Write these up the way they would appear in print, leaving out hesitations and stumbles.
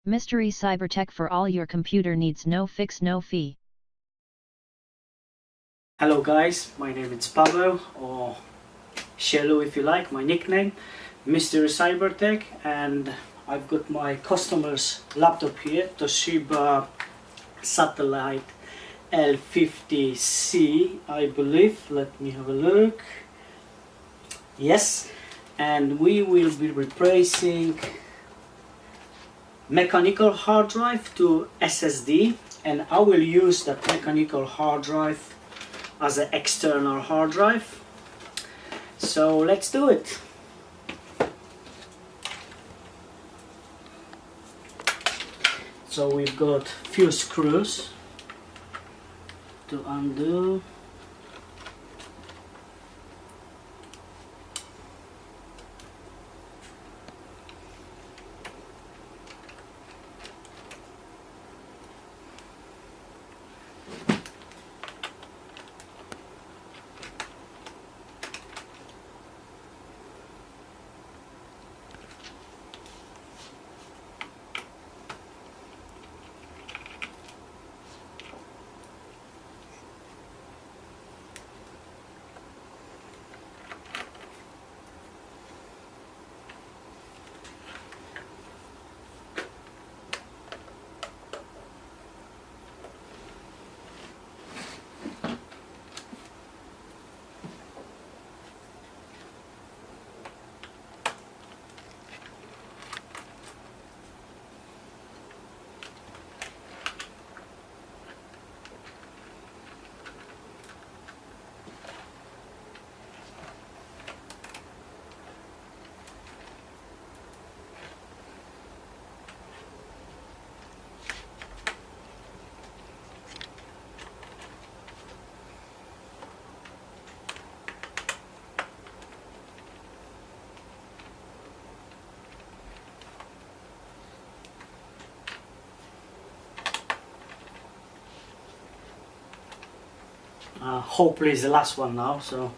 Mystery Cybertech for all your computer needs, no fix, no fee. Hello guys, my name is Pablo, or Shello if you like, my nickname, Mystery Cybertech, and I've got my customer's laptop here, Toshiba Satellite L50C, I believe. Let me have a look. Yes, and we will be replacing mechanical hard drive to SSD, and I will use that mechanical hard drive as an external hard drive. So let's do it. So we've got few screws to undo. Hopefully it's the last one now, so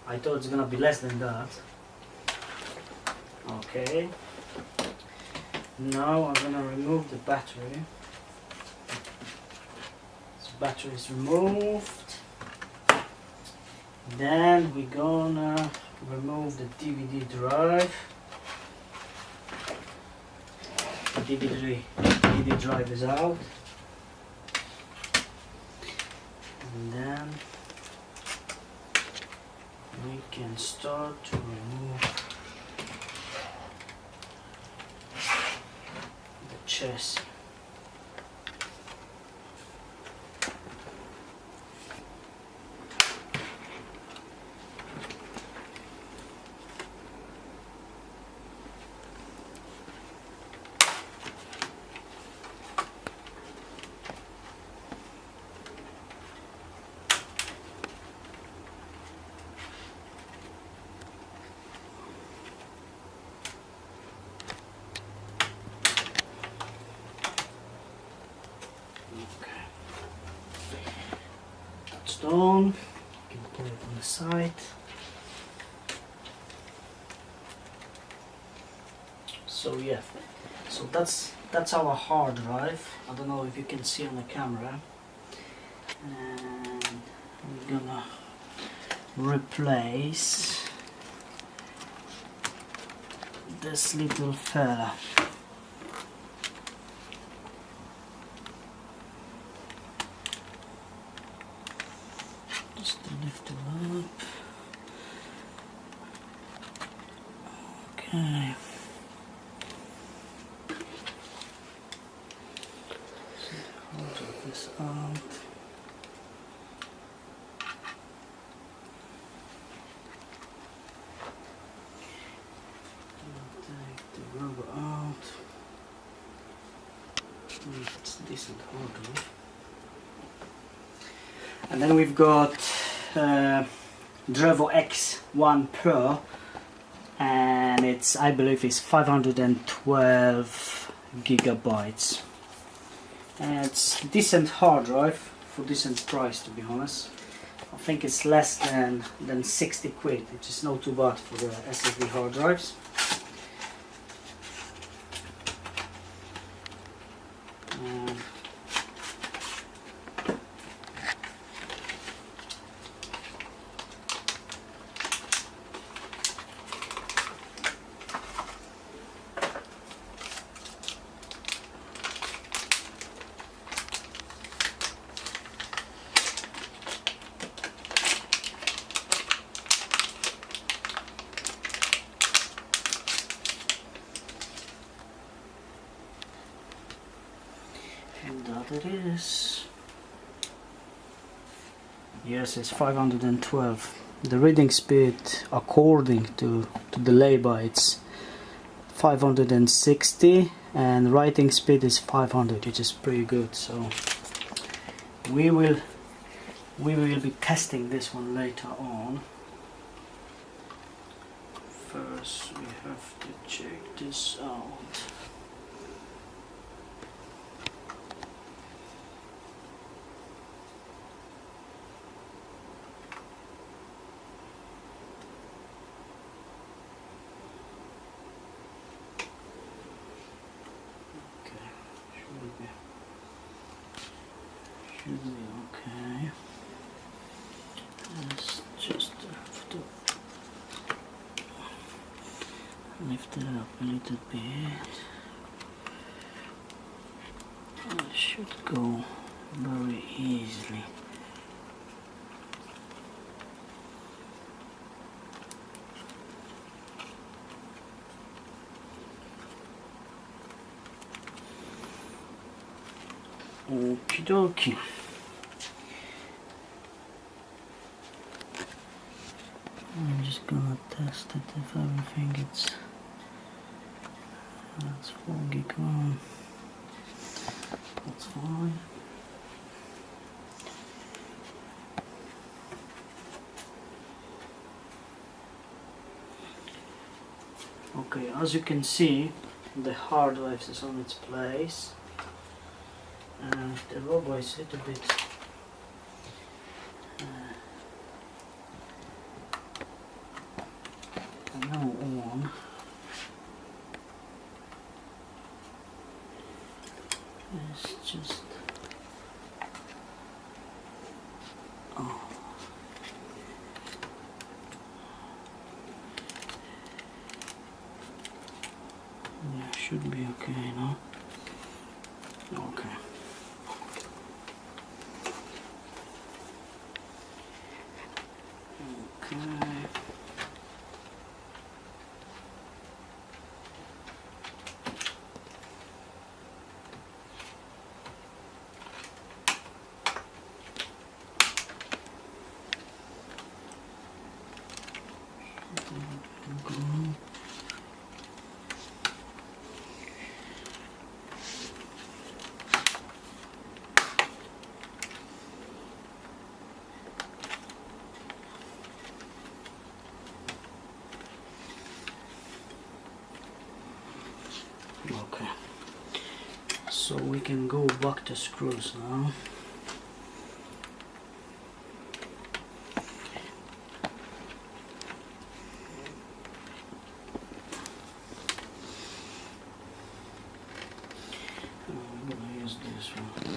I thought it's gonna be less than that. Okay, now I'm gonna remove the battery. This battery is removed. Then we're gonna remove the DVD drive. The DVD drive is out. And then we can start to remove the chassis. Done. You can put it on the side. So yeah, so that's our hard drive. I don't know if you can see on the camera. And we're gonna replace this little fella. Just to lift it up. Okay. So I'll take this out. I'll take the rubber out. It's a decent hardware. And then we've got Drevo X1 Pro, and it's, I believe it's 512 gigabytes. And it's decent hard drive for decent price, to be honest. I think it's less than 60 quid, which is not too bad for the SSD hard drives. that it is. Yes, it's 512. The reading speed according to the lay-by it's 560 and writing speed is 500, which is pretty good. So we will be testing this one later on. First we have to check this out. Should be okay. Let's just have to lift it up a little bit. It should go very easily. Okie dokie. I'm just gonna test it if everything that's foggy on. That's fine. Okay, as you can see, the hard drive is on its place. And the robo is a little bit now on. It's just yeah, should be okay now. Okay. Okay, so we can go back to screws now. I'm gonna use this one.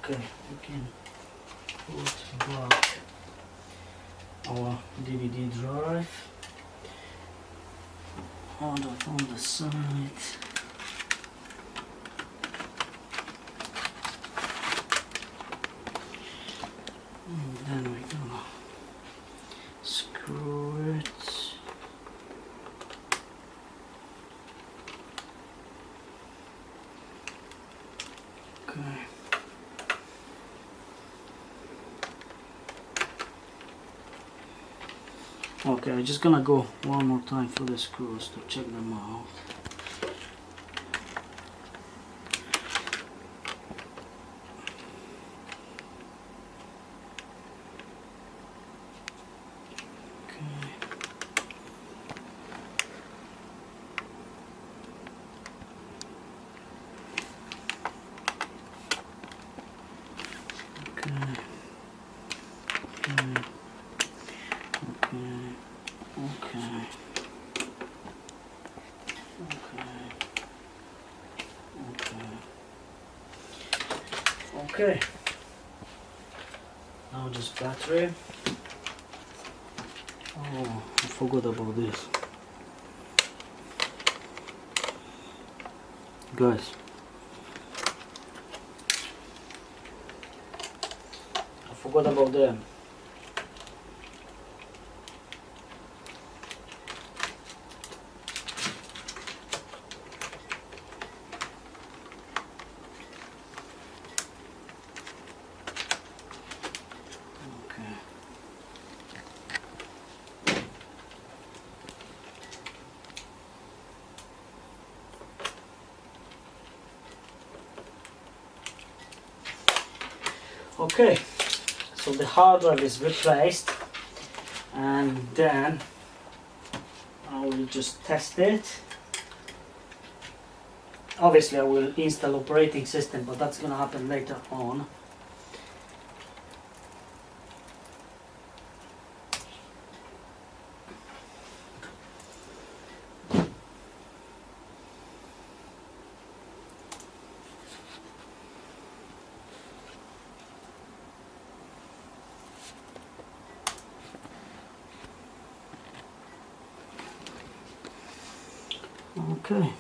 Okay, we can put back our DVD drive on the side. And then we're gonna screw it Okay, I'm just gonna go one more time for the screws to check them out. Okay, now just battery. Oh, I forgot about this. Guys, I forgot about them. Okay, so the hard drive is replaced, and then I will just test it. Obviously I will install operating system, but that's gonna happen later on. Okay.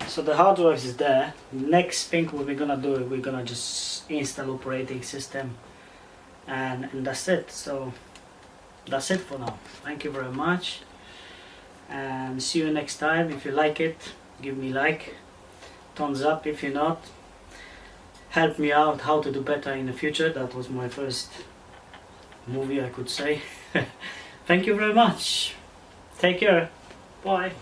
So the hard drive is there. Next thing what we're gonna do, we're gonna just install operating system, and that's it. So that's it for now. Thank you very much, and see you next time. If you like it, give me like, thumbs up. If you're not, help me out how to do better in the future. That was my first movie, I could say. Thank you very much. Take care. Bye.